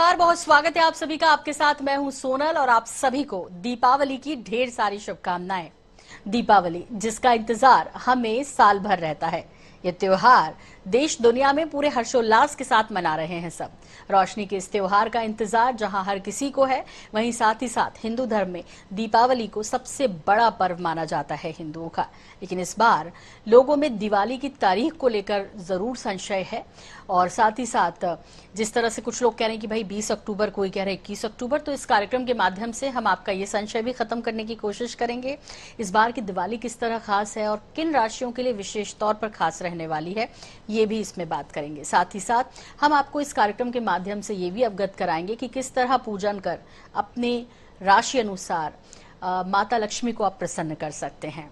नमस्कार, बहुत स्वागत है आप सभी का। आपके साथ मैं हूं सोनल और आप सभी को दीपावली की ढेर सारी शुभकामनाएं। दीपावली जिसका इंतजार हमें साल भर रहता है। ये त्योहार देश दुनिया में पूरे हर्षोल्लास के साथ मना रहे हैं सब। रोशनी के इस त्योहार का इंतजार जहां हर किसी को है, वहीं साथ ही साथ हिंदू धर्म में दीपावली को सबसे बड़ा पर्व माना जाता है हिंदुओं का। लेकिन इस बार लोगों में दिवाली की तारीख को लेकर जरूर संशय है और साथ ही साथ जिस तरह से कुछ लोग कह रहे हैं कि भाई 20 अक्टूबर, कोई कह रहे हैं 21 अक्टूबर, तो इस कार्यक्रम के माध्यम से हम आपका ये संशय भी खत्म करने की कोशिश करेंगे। इस बार की दिवाली किस तरह खास है और किन राशियों के लिए विशेष तौर पर खास रहने वाली है, ये भी इसमें बात करेंगे। साथ ही साथ हम आपको इस कार्यक्रम के माध्यम से ये भी अवगत कराएंगे कि किस तरह पूजन कर अपने राशि अनुसार माता लक्ष्मी को आप प्रसन्न कर सकते हैं।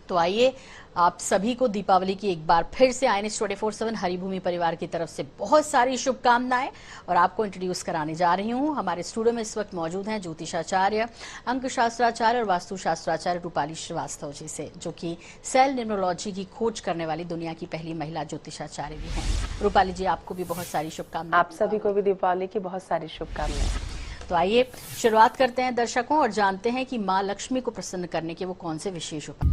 तो आइए आप सभी को दीपावली की एक बार फिर से INS 24/7 हरिभूमि परिवार की तरफ से बहुत सारी शुभकामनाएं और आपको इंट्रोड्यूस कराने जा रही हूं। हमारे स्टूडियो में इस वक्त मौजूद हैं ज्योतिषाचार्य, अंक शास्त्राचार्य और वास्तु शास्त्राचार्य रूपाली श्रीवास्तव जी से, जो कि सेल न्यूमरोलॉजी की खोज करने वाली दुनिया की पहली महिला ज्योतिषाचार्य भी हैं। रूपाली जी, आपको भी बहुत सारी शुभकामनाएं। आप सभी को भी दीपावली की बहुत सारी शुभकामनाएं। तो आइए शुरुआत करते हैं दर्शकों और जानते हैं कि माँ लक्ष्मी को प्रसन्न करने के वो कौन से विशेष उपाय।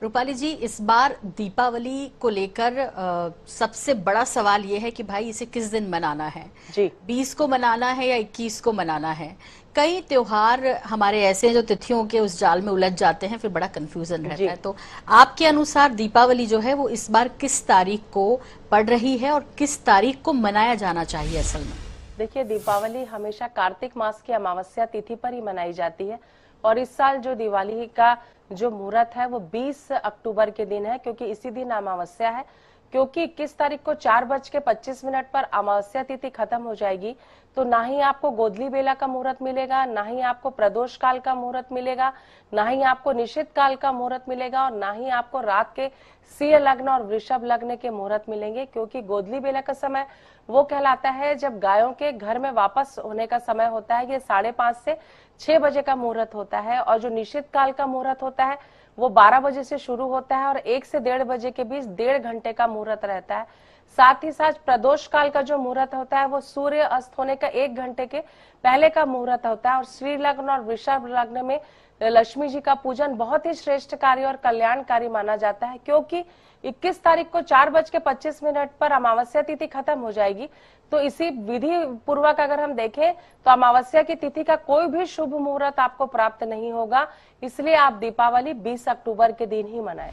रूपाली जी, इस बार दीपावली को लेकर सबसे बड़ा सवाल ये है कि भाई इसे किस दिन मनाना है जी। 20 को मनाना है या 21 को मनाना है। कई त्योहार हमारे ऐसे हैं जो तिथियों के उस जाल में उलझ जाते हैं, फिर बड़ा कंफ्यूजन रहता है। तो आपके अनुसार दीपावली जो है वो इस बार किस तारीख को पड़ रही है और किस तारीख को मनाया जाना चाहिए असल में? देखिए, दीपावली हमेशा कार्तिक मास की अमावस्या तिथि पर ही मनाई जाती है और इस साल जो दिवाली का जो मुहूर्त है वो 20 अक्टूबर के दिन है, क्योंकि इसी दिन अमावस्या है। क्योंकि 21 तारीख को 4:25 पर अमावस्या तिथि खत्म हो जाएगी, तो ना ही आपको गोधली बेला का मुहूर्त मिलेगा, ना ही आपको प्रदोष काल का मुहूर्त मिलेगा, ना ही आपको निश्चित काल का मुहूर्त मिलेगा और ना ही आपको रात के सिंह लग्न और वृषभ लग्न के मुहूर्त मिलेंगे। क्योंकि गोधली बेला का समय वो कहलाता है जब गायों के घर में वापस होने का समय होता है, ये 5:30 से 6 बजे का मुहूर्त होता है। और जो निश्चित काल का मुहूर्त होता है वो 12 बजे से शुरू होता है और 1 से 1:30 बजे के बीच 1.5 घंटे का मुहूर्त रहता है। साथ ही साथ प्रदोष काल का जो मुहूर्त होता है वो सूर्य अस्त होने का 1 घंटे के पहले का मुहूर्त होता है। और श्री लग्न और वृषभ लग्न में लक्ष्मी जी का पूजन बहुत ही श्रेष्ठ कार्य और कल्याणकारी माना जाता है। क्योंकि 21 तारीख को 4:25 पर अमावस्या तिथि खत्म हो जाएगी, तो इसी विधि पूर्वक अगर हम देखें तो अमावस्या की तिथि का कोई भी शुभ मुहूर्त आपको प्राप्त नहीं होगा। इसलिए आप दीपावली 20 अक्टूबर के दिन ही मनाएं।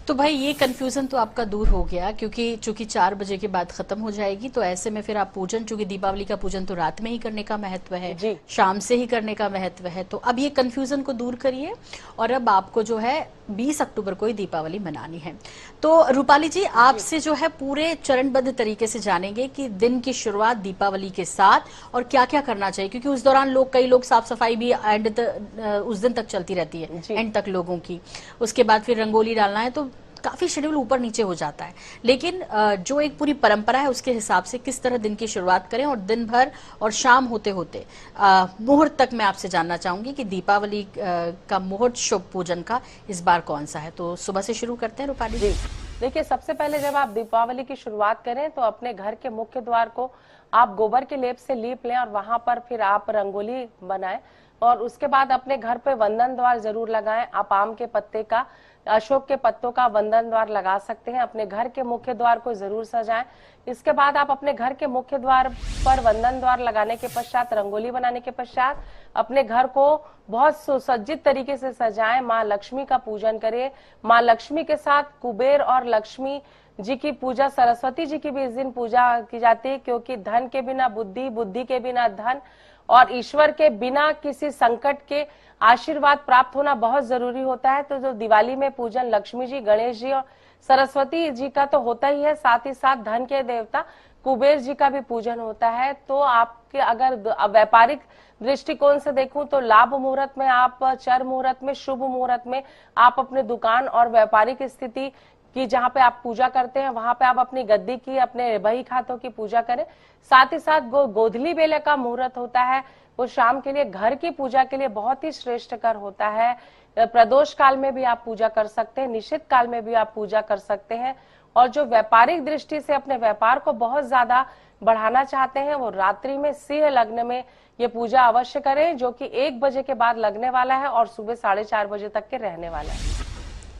तो भाई ये कंफ्यूजन तो आपका दूर हो गया, क्योंकि चूंकि 4 बजे के बाद खत्म हो जाएगी, तो ऐसे में फिर आप पूजन, चूंकि दीपावली का पूजन तो रात में ही करने का महत्व है, शाम से ही करने का महत्व है। तो अब ये कंफ्यूजन को दूर करिए और अब आपको जो है 20 अक्टूबर को ही दीपावली मनानी है। तो रूपाली जी, आपसे जो है पूरे चरणबद्ध तरीके से जानेंगे कि दिन की शुरुआत दीपावली के साथ और क्या क्या करना चाहिए, क्योंकि उस दौरान कई लोग साफ सफाई भी उस दिन तक चलती रहती है, एंड तक लोगों की। उसके बाद फिर रंगोली डालना है, तो काफी शेड्यूल ऊपर नीचे हो जाता है। लेकिन जो एक पूरी परंपरा है उसके हिसाब से किस तरह दिन की शुरुआत करें और दिन भर और शाम होते होते मुहूर्त तक मैं आपसे जानना चाहूंगी कि दीपावली का मुहूर्त शुभ पूजन का इस बार कौन सा है। तो सुबह से शुरू करते हैं रूपाली जी। देखिए, सबसे पहले जब आप दीपावली की शुरुआत करें तो अपने घर के मुख्य द्वार को आप गोबर के लेप से लीप लें और वहां पर फिर आप रंगोली बनाएं। और उसके बाद अपने घर पे वंदन द्वार जरूर लगाएं। आप आम के पत्ते का, अशोक के पत्तों का वंदन द्वार लगा सकते हैं। अपने घर के मुख्य द्वार को जरूर सजाएं। इसके बाद आप अपने घर के मुख्य द्वार पर वंदन द्वार लगाने के पश्चात, रंगोली बनाने के पश्चात अपने घर को बहुत सुसज्जित तरीके से सजाएं। माँ लक्ष्मी का पूजन करें। माँ लक्ष्मी के साथ कुबेर और लक्ष्मी जी की पूजा, सरस्वती जी की भी इस दिन पूजा की जाती है। क्योंकि धन के बिना बुद्धि, बुद्धि के बिना धन और ईश्वर के बिना किसी संकट के आशीर्वाद प्राप्त होना बहुत जरूरी होता है। तो जो दिवाली में पूजन लक्ष्मी जी, गणेश जी और सरस्वती जी का तो होता ही है, साथ ही साथ धन के देवता कुबेर जी का भी पूजन होता है। तो आपके अगर व्यापारिक दृष्टिकोण से देखूं तो लाभ मुहूर्त में आप, चर मुहूर्त में, शुभ मुहूर्त में आप अपने दुकान और व्यापारिक स्थिति कि जहाँ पे आप पूजा करते हैं वहां पे आप अपनी गद्दी की, अपने बही खातों की पूजा करें। साथ ही साथ गोधली बेले का मुहूर्त होता है, वो शाम के लिए घर की पूजा के लिए बहुत ही श्रेष्ठकर होता है। प्रदोष काल में भी आप पूजा कर सकते हैं, निश्चित काल में भी आप पूजा कर सकते हैं। और जो व्यापारिक दृष्टि से अपने व्यापार को बहुत ज्यादा बढ़ाना चाहते हैं, वो रात्रि में सिंह लग्न में ये पूजा अवश्य करें, जो कि 1 बजे के बाद लगने वाला है और सुबह 4:30 बजे तक के रहने वाला है।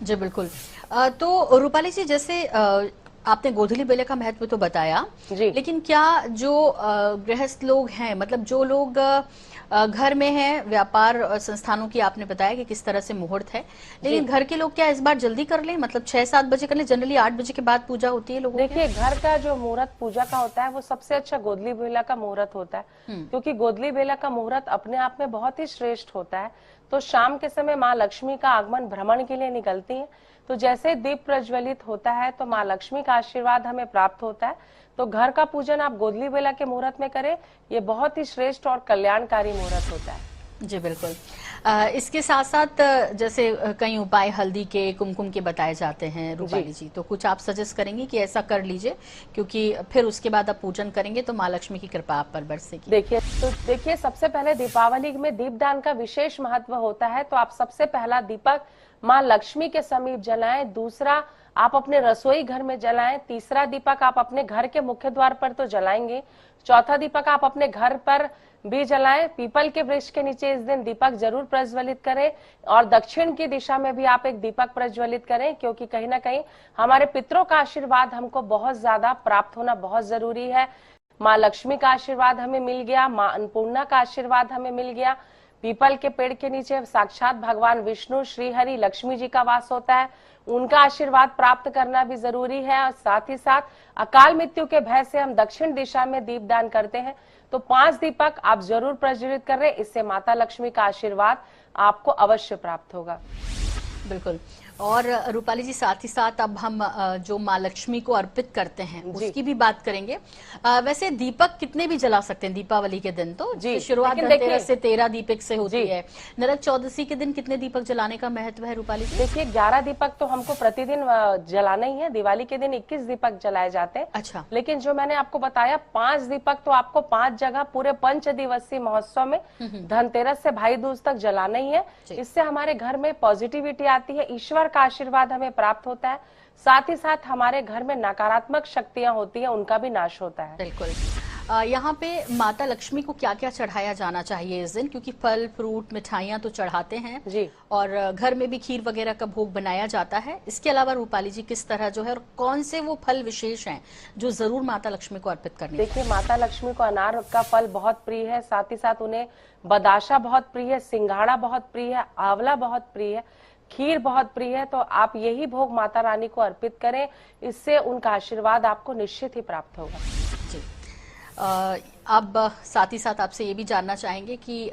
जी बिल्कुल। तो रूपाली जी, जैसे आपने गोधूली बेले का महत्व तो बताया जी। लेकिन क्या जो गृहस्थ लोग हैं, मतलब जो लोग घर में हैं, व्यापार संस्थानों की आपने बताया कि किस तरह से मुहूर्त है, लेकिन घर के लोग क्या इस बार जल्दी कर लें, मतलब 6-7 बजे कर लें? जनरली 8 बजे के बाद पूजा होती है लोगों की। देखिए, घर का जो मुहूर्त पूजा का होता है वो सबसे अच्छा गोधली बेला का मुहूर्त होता है, क्योंकि गोधली बेला का मुहूर्त अपने आप में बहुत ही श्रेष्ठ होता है। तो शाम के समय माँ लक्ष्मी का आगमन भ्रमण के लिए निकलती है, तो जैसे दीप प्रज्वलित होता है तो माँ लक्ष्मी का आशीर्वाद हमें प्राप्त होता है। तो घर का पूजन आप गोधली बेला के मुहूर्त में करें, ये बहुत ही श्रेष्ठ और कल्याणकारी मुहूर्त होता है। जी बिल्कुल। इसके साथ साथ जैसे कई उपाय हल्दी के, कुमकुम के बताए जाते हैं रूपाली जी, तो कुछ आप सजेस्ट करेंगे कि ऐसा कर लीजिए, क्योंकि फिर उसके बाद आप पूजन करेंगे तो माँ लक्ष्मी की कृपा आप पर बरसेगी। देखिए सबसे पहले दीपावली में दीपदान का विशेष महत्व होता है, तो आप सबसे पहला दीपक माँ लक्ष्मी के समीप जलाएं, दूसरा आप अपने रसोई घर में जलाएं, तीसरा दीपक आप अपने घर के मुख्य द्वार पर तो जलाएंगे, चौथा दीपक आप अपने घर पर भी जलाएं। पीपल के वृक्ष के नीचे इस दिन दीपक जरूर प्रज्वलित करें और दक्षिण की दिशा में भी आप एक दीपक प्रज्वलित करें, क्योंकि कहीं ना कहीं हमारे पितरों का आशीर्वाद हमको बहुत ज्यादा प्राप्त होना बहुत जरूरी है। माँ लक्ष्मी का आशीर्वाद हमें मिल गया, माँ अन्नपूर्णा का आशीर्वाद हमें मिल गया। पीपल के पेड़ के नीचे साक्षात भगवान विष्णु, श्री हरि, लक्ष्मी जी का वास होता है, उनका आशीर्वाद प्राप्त करना भी जरूरी है। और साथ ही साथ अकाल मृत्यु के भय से हम दक्षिण दिशा में दीपदान करते हैं, तो 5 दीपक आप जरूर प्रज्वलित करें, इससे माता लक्ष्मी का आशीर्वाद आपको अवश्य प्राप्त होगा। बिल्कुल। और रूपाली जी, साथ ही साथ अब हम जो माँ लक्ष्मी को अर्पित करते हैं उसकी भी बात करेंगे। वैसे दीपक कितने भी जला सकते हैं दीपावली के दिन? तो जी, शुरुआत धनतेरस से 13 दीपक से होती है। नरक चौदसी के दिन कितने दीपक जलाने का महत्व है रूपाली जी? देखिए 11 दीपक तो हमको प्रतिदिन जलाना ही है। दिवाली के दिन 21 दीपक जलाए जाते हैं। अच्छा। लेकिन जो मैंने आपको बताया 5 दीपक तो आपको 5 जगह पूरे 5 दिवसीय महोत्सव में धनतेरस से भाई दूज तक जलाना ही है। इससे हमारे घर में पॉजिटिविटी आती है, ईश्वर का आशीर्वाद हमें प्राप्त होता है, साथ ही साथ हमारे घर में नकारात्मक शक्तियां होती हैं उनका भी नाश होता है। बिल्कुल। यहाँ पे माता लक्ष्मी को क्या क्या चढ़ाया जाना चाहिए इस दिन? क्योंकि फल फ्रूट मिठाइयाँ तो चढ़ाते हैं जी, और घर में भी खीर वगैरह का भोग बनाया जाता है। इसके अलावा रूपाली जी किस तरह जो है और कौन से वो फल विशेष हैं जो जरूर माता लक्ष्मी को अर्पित करने? देखिए माता लक्ष्मी को अनार का फल बहुत प्रिय है, साथ ही साथ उन्हें बदाशा बहुत प्रिय है, सिंघाड़ा बहुत प्रिय है, आंवला बहुत प्रिय है, खीर बहुत प्रिय है। तो आप यही भोग माता रानी को अर्पित करें, इससे उनका आशीर्वाद आपको निश्चित ही प्राप्त होगा। जी। अब साथ ही साथ आपसे ये भी जानना चाहेंगे कि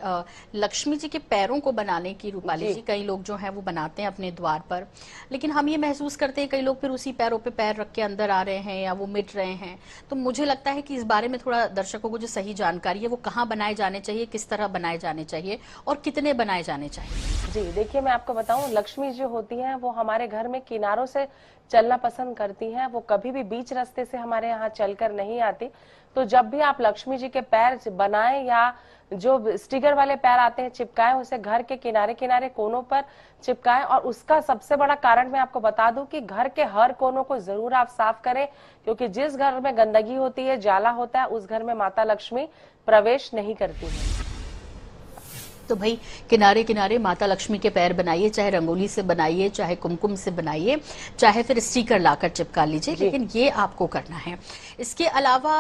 लक्ष्मी जी के पैरों को बनाने की रूपाली जी कई लोग जो हैं वो बनाते हैं अपने द्वार पर, लेकिन हम ये महसूस करते हैं कई लोग फिर उसी पैरों पे पैर रख के अंदर आ रहे हैं या वो मिट रहे हैं। तो मुझे लगता है कि इस बारे में थोड़ा दर्शकों को जो सही जानकारी है वो कहाँ बनाए जाने चाहिए, किस तरह बनाए जाने चाहिए और कितने बनाए जाने चाहिए? जी देखिए, मैं आपको बताऊं, लक्ष्मी जो होती हैं वो हमारे घर में किनारों से चलना पसंद करती हैं, वो कभी भी बीच रास्ते से हमारे यहाँ चलकर नहीं आती। तो जब भी आप लक्ष्मी जी के पैर बनाएं या जो स्टिकर वाले पैर आते हैं चिपकाएं, उसे घर के किनारे किनारे कोनों पर चिपकाएं। और उसका सबसे बड़ा कारण मैं आपको बता दूं कि घर के हर कोनों को जरूर आप साफ करें, क्योंकि जिस घर में गंदगी होती है, जाला होता है, उस घर में माता लक्ष्मी प्रवेश नहीं करती है। तो भाई किनारे किनारे माता लक्ष्मी के पैर बनाइए, चाहे रंगोली से बनाइए, चाहे कुमकुम से बनाइए, चाहे फिर स्टिकर लाकर चिपका लीजिए, लेकिन ये आपको करना है। इसके अलावा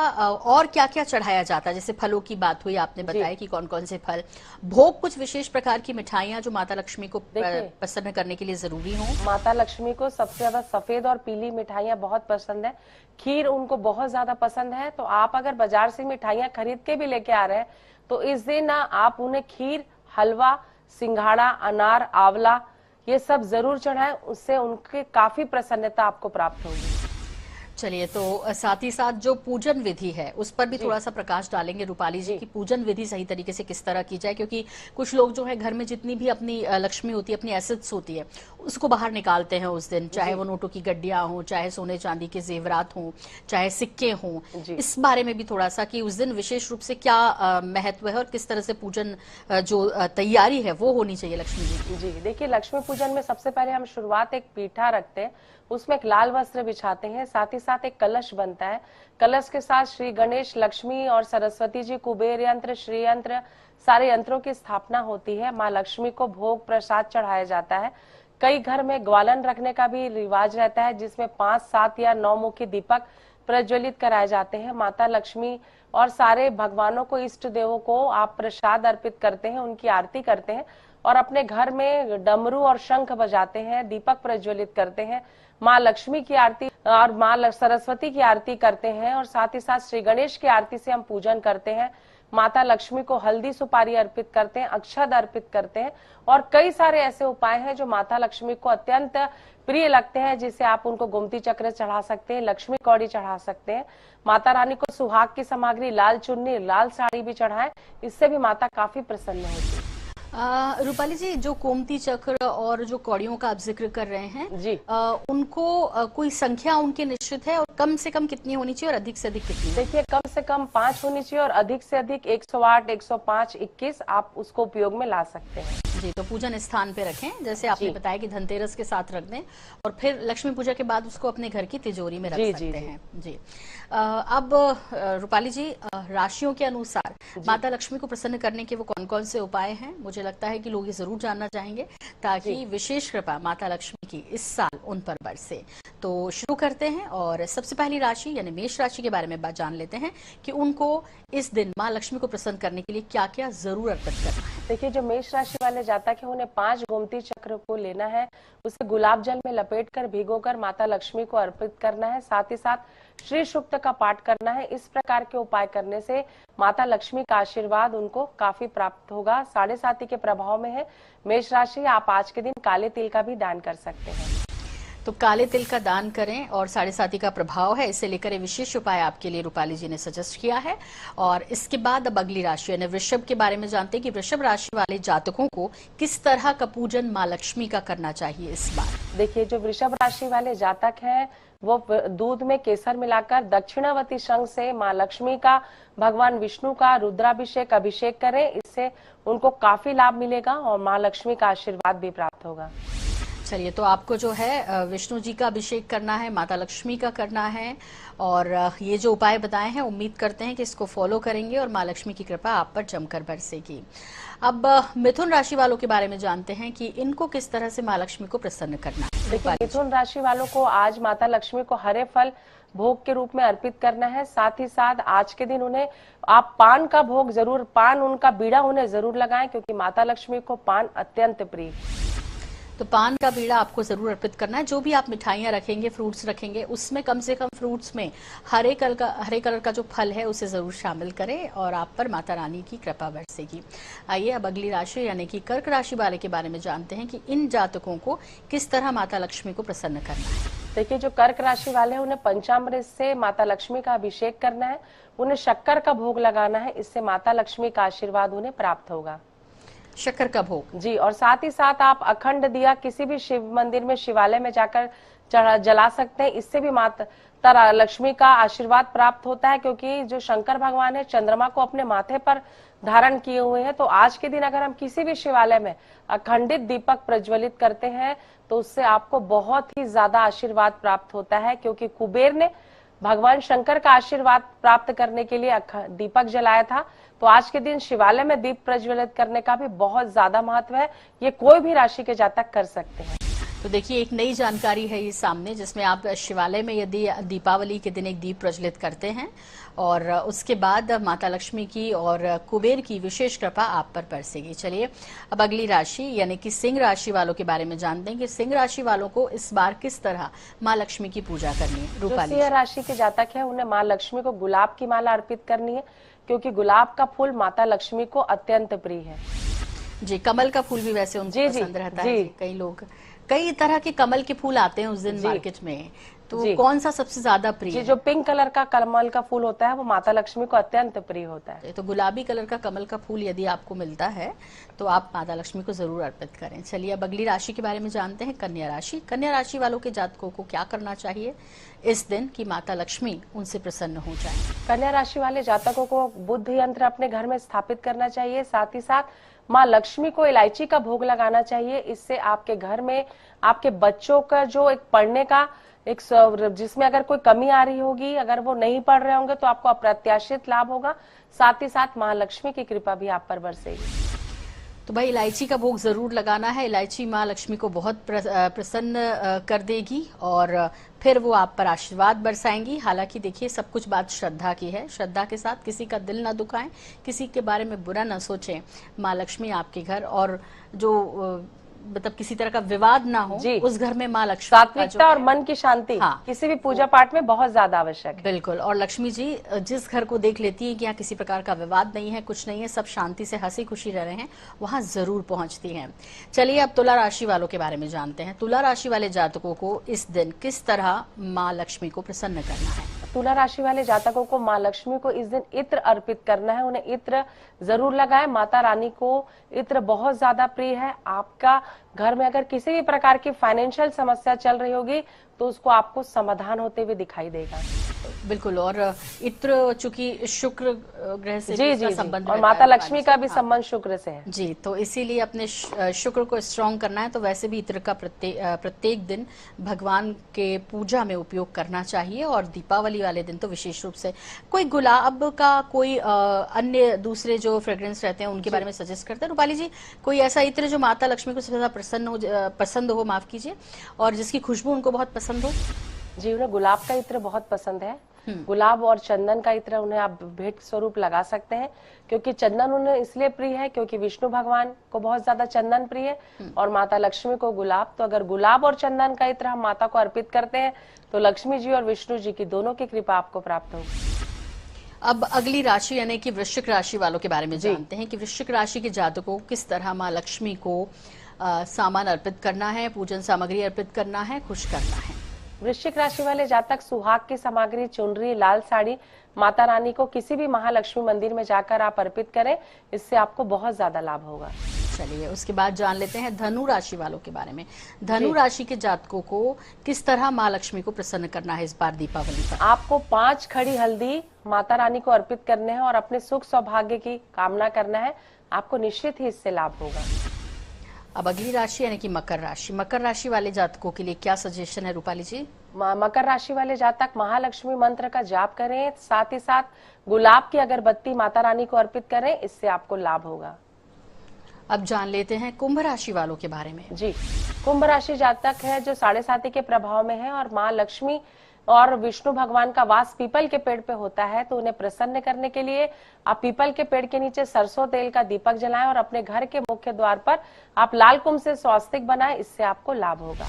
और क्या क्या चढ़ाया जाता है? जैसे फलों की बात हुई, आपने बताया कि कौन कौन से फल, भोग, कुछ विशेष प्रकार की मिठाइयाँ जो माता लक्ष्मी को प्रसन्न करने के लिए जरूरी हो? माता लक्ष्मी को सबसे ज्यादा सफेद और पीली मिठाइयाँ बहुत पसंद है, खीर उनको बहुत ज्यादा पसंद है। तो आप अगर बाजार से मिठाइयाँ खरीद के भी लेके आ रहे हैं तो इस दिन आप उन्हें खीर, हलवा, सिंघाड़ा, अनार, आंवला ये सब जरूर चढ़ाएं, उससे उनके काफी प्रसन्नता आपको प्राप्त होगी। चलिए, तो साथ ही साथ जो पूजन विधि है उस पर भी थोड़ा सा प्रकाश डालेंगे रूपाली जी की पूजन विधि सही तरीके से किस तरह की जाए, क्योंकि कुछ लोग जो है घर में जितनी भी अपनी लक्ष्मी होती है, अपनी एसेट्स होती है, उसको बाहर निकालते हैं उस दिन, चाहे वो नोटों की गड्डियां हो, चाहे सोने चांदी के जेवरात हों, चाहे सिक्के हों। इस बारे में भी थोड़ा सा कि उस दिन विशेष रूप से क्या महत्व है और किस तरह से पूजन जो तैयारी है वो होनी चाहिए लक्ष्मी जी की। जी देखिए, लक्ष्मी पूजन में सबसे पहले हम शुरुआत एक पीठा रखते हैं, उसमें एक लाल वस्त्र बिछाते हैं, साथ ही साथ एक कलश बनता है। कलश के साथ श्री गणेश, लक्ष्मी और सरस्वती जी, कुबेर यंत्र, श्री यंत्र, सारे यंत्रों की स्थापना होती है। माँ लक्ष्मी को भोग प्रसाद चढ़ाया जाता है। कई घर में ग्वालन रखने का भी रिवाज रहता है, जिसमें 5, 7 या 9 मुखी दीपक प्रज्वलित कराए जाते हैं। माता लक्ष्मी और सारे भगवानों को, इष्ट देवों को आप प्रसाद अर्पित करते हैं, उनकी आरती करते हैं और अपने घर में डमरू और शंख बजाते हैं, दीपक प्रज्वलित करते हैं, माँ लक्ष्मी की आरती और माँ सरस्वती की आरती करते हैं और साथ ही साथ श्री गणेश की आरती से हम पूजन करते हैं। माता लक्ष्मी को हल्दी सुपारी अर्पित करते हैं, अक्षत अर्पित करते हैं और कई सारे ऐसे उपाय हैं जो माता लक्ष्मी को अत्यंत प्रिय लगते हैं, जिसे आप उनको गोमती चक्र चढ़ा सकते हैं, लक्ष्मी कौड़ी चढ़ा सकते हैं। माता रानी को सुहाग की सामग्री, लाल चुन्नी, लाल साड़ी भी चढ़ाएं, इससे भी माता काफी प्रसन्न होती है। रूपाली जी, जो गोमती चक्र और जो कौड़ियों का आप जिक्र कर रहे हैं जी, उनको कोई संख्या उनकी निश्चित है और कम से कम कितनी होनी चाहिए और अधिक से अधिक कितनी? देखिए, कम से कम 5 होनी चाहिए और अधिक से अधिक 108, 105, 21 आप उसको उपयोग में ला सकते हैं। जी, तो पूजन स्थान पे रखें, जैसे आपने बताया कि धनतेरस के साथ रख दें और फिर लक्ष्मी पूजा के बाद उसको अपने घर की तिजोरी में रख सकते हैं। जी, अब रूपाली जी, राशियों के अनुसार माता लक्ष्मी को प्रसन्न करने के वो कौन कौन से उपाय हैं, मुझे लगता है कि लोग ये जरूर जानना चाहेंगे ताकि विशेष कृपा माता लक्ष्मी की इस साल उन पर बरसे। तो शुरू करते हैं और सबसे पहली राशि यानी मेष राशि के बारे में बात जान लेते हैं कि उनको इस दिन माँ लक्ष्मी को प्रसन्न करने के लिए क्या क्या जरूर अर्पित करना है। देखिए, जो मेष राशि वाले जातक है, उन्हें 5 गोमती चक्र को लेना है, उसे गुलाब जल में लपेटकर भिगोकर माता लक्ष्मी को अर्पित करना है, साथ ही साथ श्री सूक्त का पाठ करना है। इस प्रकार के उपाय करने से माता लक्ष्मी का आशीर्वाद उनको काफी प्राप्त होगा। 7.5 के प्रभाव में है मेष राशि, आप आज के दिन काले तिल का भी दान कर सकते हैं। तो काले तिल का दान करें और 7.5 का प्रभाव है, इसे लेकर विशेष उपाय आपके लिए रूपाली जी ने सजेस्ट किया है। और इसके बाद अब अगली राशि यानी वृषभ के बारे में जानते हैं कि वृषभ राशि वाले जातकों को किस तरह का पूजन माँ लक्ष्मी का करना चाहिए इस बार। देखिए, जो वृषभ राशि वाले जातक हैं, वो दूध में केसर मिलाकर दक्षिणावती शंख से माँ लक्ष्मी का, भगवान विष्णु का रुद्राभिषेक अभिषेक करें, इससे उनको काफी लाभ मिलेगा और माँ लक्ष्मी का आशीर्वाद भी प्राप्त होगा। चलिए, तो आपको जो है विष्णु जी का अभिषेक करना है, माता लक्ष्मी का करना है और ये जो उपाय बताए हैं उम्मीद करते हैं कि इसको फॉलो करेंगे और माँ लक्ष्मी की कृपा आप पर जमकर बरसेगी। अब मिथुन राशि वालों के बारे में जानते हैं कि इनको किस तरह से माँ लक्ष्मी को प्रसन्न करना है। देखिए, मिथुन राशि वालों को आज माता लक्ष्मी को हरे फल भोग के रूप में अर्पित करना है। साथ ही साथ आज के दिन उन्हें आप पान का भोग जरूर, पान उनका बीड़ा उन्हें जरूर लगाएं, क्योंकि माता लक्ष्मी को पान अत्यंत प्रिय है। तो पान का बीड़ा आपको जरूर अर्पित करना है। जो भी आप मिठाइयां रखेंगे, फ्रूट्स रखेंगे, उसमें कम से कम फ्रूट्स में हरे कलर का जो फल है उसे जरूर शामिल करें और आप पर माता रानी की कृपा बरसेगी। आइए अब अगली राशि यानी कि कर्क राशि वाले के बारे में जानते हैं कि इन जातकों को किस तरह माता लक्ष्मी को प्रसन्न करना है। देखिए, जो कर्क राशि वाले हैं, उन्हें पंचामृत से माता लक्ष्मी का अभिषेक करना है, उन्हें शक्कर का भोग लगाना है, इससे माता लक्ष्मी का आशीर्वाद उन्हें प्राप्त होगा। शक्कर का भोग जी, और साथ ही साथ आप अखंड दिया किसी भी शिव मंदिर में, शिवालय में जाकर जला सकते हैं, इससे भी माता लक्ष्मी का आशीर्वाद प्राप्त होता है, क्योंकि जो शंकर भगवान है चंद्रमा को अपने माथे पर धारण किए हुए हैं। तो आज के दिन अगर हम किसी भी शिवालय में अखंडित दीपक प्रज्वलित करते हैं तो उससे आपको बहुत ही ज्यादा आशीर्वाद प्राप्त होता है, क्योंकि कुबेर ने भगवान शंकर का आशीर्वाद प्राप्त करने के लिए दीपक जलाया था। तो आज के दिन शिवालय में दीप प्रज्वलित करने का भी बहुत ज्यादा महत्व है, ये कोई भी राशि के जातक कर सकते हैं। तो देखिए, एक नई जानकारी है ये सामने, जिसमें आप शिवालय में यदि दीपावली के दिन एक दीप प्रज्वलित करते हैं और उसके बाद माता लक्ष्मी की और कुबेर की विशेष कृपा आप पर बरसेगी। चलिए अब अगली राशि यानी कि सिंह राशि वालों के बारे में जानते हैं कि सिंह राशि वालों को इस बार किस तरह माँ लक्ष्मी की पूजा करनी है। रूपाली, सिंह राशि के जातक है, उन्हें माँ लक्ष्मी को गुलाब की माला अर्पित करनी है, क्योंकि गुलाब का फूल माता लक्ष्मी को अत्यंत प्रिय है। जी, कमल का फूल भी वैसे उनको पसंद रहता है। कई लोग कई तरह के कमल के फूल आते हैं उस दिन जी। मार्केट में, तो जी। कौन सा सबसे ज्यादा प्रिय जी, है? जो पिंक कलर का कमल का फूल होता है वो माता लक्ष्मी को अत्यंत प्रिय होता है। तो गुलाबी कलर का कमल का फूल यदि आपको मिलता है तो आप माता लक्ष्मी को जरूर अर्पित करें। चलिए अब अगली राशि के बारे में जानते हैं, कन्या राशि। कन्या राशि वालों के जातकों को क्या करना चाहिए इस दिन कि माता लक्ष्मी उनसे प्रसन्न हो जाए? कन्या राशि वाले जातकों को बुद्ध यंत्र अपने घर में स्थापित करना चाहिए, साथ ही साथ माँ लक्ष्मी को इलायची का भोग लगाना चाहिए। इससे आपके घर में आपके बच्चों का जो एक पढ़ने का एक जिसमें अगर कोई कमी आ रही होगी, अगर वो नहीं पढ़ रहे होंगे तो आपको अप्रत्याशित लाभ होगा। साथ ही साथ महालक्ष्मी की कृपा भी आप पर बरसेगी। तो भाई इलायची का भोग जरूर लगाना है। इलायची माँ लक्ष्मी को बहुत प्रसन्न कर देगी और फिर वो आप पर आशीर्वाद बरसाएंगी। हालांकि देखिए सब कुछ बात श्रद्धा की है, श्रद्धा के साथ किसी का दिल ना दुखाएं, किसी के बारे में बुरा ना सोचें। माँ लक्ष्मी आपके घर और जो मतलब किसी तरह का विवाद ना हो, जी। उस घर में माँ लक्ष्मी का जो सात्विकता और है, मन की शांति हाँ, किसी भी पूजा पाठ में बहुत ज्यादा आवश्यक है। बिल्कुल। और लक्ष्मी जी जिस घर को देख लेती है कि यहाँ किसी प्रकार का विवाद नहीं है, कुछ नहीं है, सब शांति से हंसी खुशी रह रहे हैं, वहां जरूर पहुंचती हैं। चलिए अब तुला राशि वालों के बारे में जानते हैं। तुला राशि वाले जातकों को इस दिन किस तरह माँ लक्ष्मी को प्रसन्न करना है? तुला राशि वाले जातकों को माँ लक्ष्मी को इस दिन इत्र अर्पित करना है। उन्हें इत्र जरूर लगाएं। माता रानी को इत्र बहुत ज्यादा प्रिय है। आपका घर में अगर किसी भी प्रकार की फाइनेंशियल समस्या चल रही होगी तो उसको आपको समाधान होते हुए दिखाई देगा। बिल्कुल। और इत्र चूंकि शुक्र ग्रह से भी इसका संबंध और रहता माता है लक्ष्मी का भी हाँ। संबंध शुक्र से है जी, तो इसीलिए अपने शुक्र को स्ट्रांग करना है। तो वैसे भी इत्र का प्रत्येक दिन भगवान के पूजा में उपयोग करना चाहिए और दीपावली वाले दिन तो विशेष रूप से। कोई गुलाब का कोई अन्य दूसरे जो फ्रेग्रेंस रहते हैं उनके बारे में सजेस्ट करते हैं रूपाली जी? कोई ऐसा इत्र जो माता लक्ष्मी को सबसे ज्यादा पसंद हो, माफ कीजिए, और जिसकी खुशबू उनको बहुत पसंद हो? जी, उन्हें गुलाब का इत्र बहुत पसंद है। गुलाब और चंदन का इत्र उन्हें आप भेंट स्वरूप लगा सकते हैं, क्योंकि चंदन उन्हें इसलिए प्रिय है क्योंकि विष्णु भगवान को बहुत ज्यादा चंदन प्रिय है और माता लक्ष्मी को गुलाब। तो अगर गुलाब और चंदन का इत्र हम माता को अर्पित करते हैं तो लक्ष्मी जी और विष्णु जी की दोनों की कृपा आपको प्राप्त होगी। अब अगली राशि यानी कि वृश्चिक राशि वालों के बारे में जानते हैं कि वृश्चिक राशि के जातकों को किस तरह माँ लक्ष्मी को सामान अर्पित करना है, पूजन सामग्री अर्पित करना है, खुश करना है। वृश्चिक राशि वाले जातक सुहाग की सामग्री, चुनरी, लाल साड़ी माता रानी को किसी भी महालक्ष्मी मंदिर में जाकर आप अर्पित करें। इससे आपको बहुत ज्यादा लाभ होगा। चलिए उसके बाद जान लेते हैं धनु राशि वालों के बारे में। धनु राशि के जातकों को किस तरह माँ लक्ष्मी को प्रसन्न करना है इस बार दीपावली पर? आपको 5 खड़ी हल्दी माता रानी को अर्पित करने हैं और अपने सुख सौभाग्य की कामना करना है। आपको निश्चित ही इससे लाभ होगा। अब अगली राशि यानी कि मकर राशि। मकर राशि वाले जातकों के लिए क्या सजेशन है रूपाली जी? मकर राशि वाले जातक महालक्ष्मी मंत्र का जाप करें, साथ ही साथ गुलाब की अगरबत्ती माता रानी को अर्पित करें। इससे आपको लाभ होगा। अब जान लेते हैं कुंभ राशि वालों के बारे में। जी, कुंभ राशि जातक है जो 7.5 के प्रभाव में है और माँ लक्ष्मी और विष्णु भगवान का वास पीपल के पेड़ पे होता है। तो उन्हें प्रसन्न करने के लिए आप पीपल के पेड़ के नीचे सरसों तेल का दीपक जलाएं और अपने घर के मुख्य द्वार पर आप लाल कुंभ से स्वास्तिक बनाएं। इससे आपको लाभ होगा।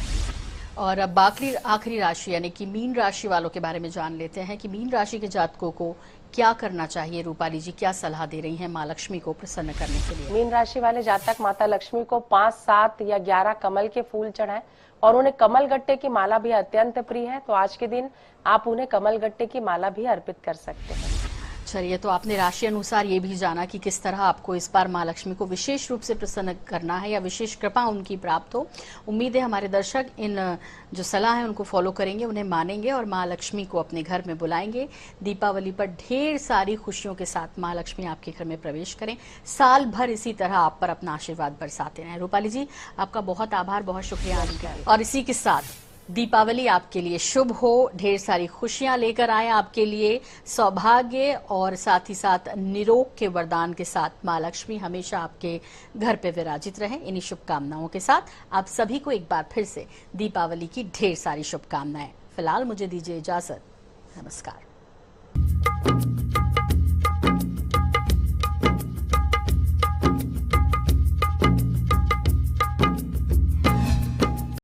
और अब आखिरी राशि यानी कि मीन राशि वालों के बारे में जान लेते हैं कि मीन राशि के जातकों को क्या करना चाहिए। रूपाली जी क्या सलाह दे रही हैं माँ लक्ष्मी को प्रसन्न करने के लिए? मीन राशि वाले जातक माता लक्ष्मी को 5, 7 या 11 कमल के फूल चढ़ाएं और उन्हें कमल गट्टे की माला भी अत्यंत प्रिय है। तो आज के दिन आप उन्हें कमल गट्टे की माला भी अर्पित कर सकते हैं। चलिए तो आपने राशि अनुसार ये भी जाना कि किस तरह आपको इस बार माँ लक्ष्मी को विशेष रूप से प्रसन्न करना है या विशेष कृपा उनकी प्राप्त हो। उम्मीद है हमारे दर्शक इन जो सलाह है उनको फॉलो करेंगे, उन्हें मानेंगे और माँ लक्ष्मी को अपने घर में बुलाएंगे। दीपावली पर ढेर सारी खुशियों के साथ माँ लक्ष्मी आपके घर में प्रवेश करें। साल भर इसी तरह आप पर अपना आशीर्वाद बरसाते रहें। रूपाली जी आपका बहुत आभार, बहुत शुक्रिया। और इसी के साथ दीपावली आपके लिए शुभ हो, ढेर सारी खुशियां लेकर आए आपके लिए, सौभाग्य और साथ ही साथ निरोग के वरदान के साथ माँ लक्ष्मी हमेशा आपके घर पे विराजित रहे। इन्हीं शुभकामनाओं के साथ आप सभी को एक बार फिर से दीपावली की ढेर सारी शुभकामनाएं। फिलहाल मुझे दीजिए इजाजत। नमस्कार।